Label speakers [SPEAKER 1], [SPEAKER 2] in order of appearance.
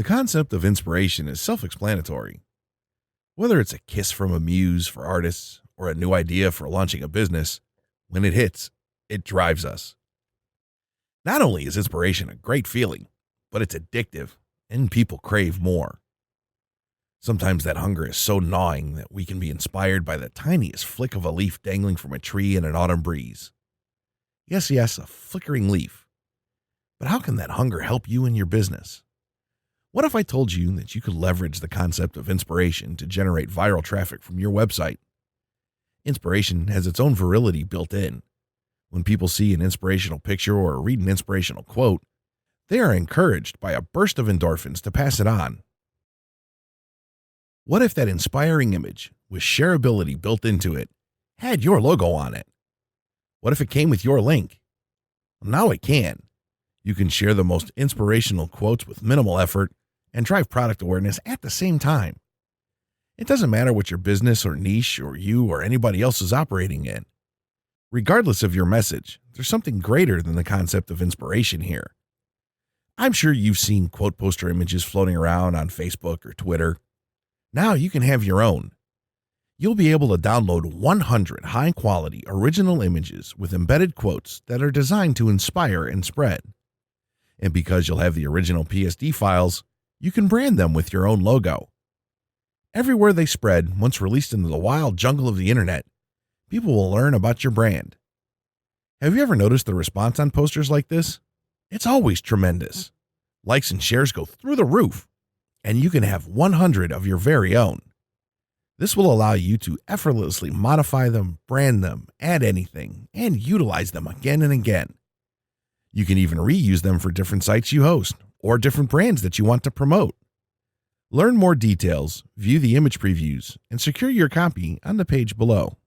[SPEAKER 1] The concept of inspiration is self explanatory. Whether it's a kiss from a muse for artists or a new idea for launching a business, when it hits, it drives us. Not only is inspiration a great feeling, but it's addictive and people crave more. Sometimes that hunger is so gnawing that we can be inspired by the tiniest flick of a leaf dangling from a tree in an autumn breeze. Yes, a flickering leaf. But how can that hunger help you in your business? What if I told you that you could leverage the concept of inspiration to generate viral traffic from your website? Inspiration has its own virility built in. When people see an inspirational picture or read an inspirational quote, they are encouraged by a burst of endorphins to pass it on. What if that inspiring image, with shareability built into it, had your logo on it? What if it came with your link? Now it can. You can share the most inspirational quotes with minimal effort and drive product awareness at the same time. It doesn't matter what your business or niche or you or anybody else is operating in. Regardless of your message, there's something greater than the concept of inspiration here. I'm sure you've seen quote poster images floating around on Facebook or Twitter. Now you can have your own. You'll be able to download 100 high-quality original images with embedded quotes that are designed to inspire and spread. And because you'll have the original PSD files, you can brand them with your own logo. Everywhere they spread, once released into the wild jungle of the internet, people will learn about your brand. Have you ever noticed the response on posters like this? It's always tremendous. Likes and shares go through the roof, and you can have 100 of your very own. This will allow you to effortlessly modify them, brand them, add anything, and utilize them again and again. You can even reuse them for different sites you host or different brands that you want to promote. Learn more details, view the image previews, and secure your copy on the page below.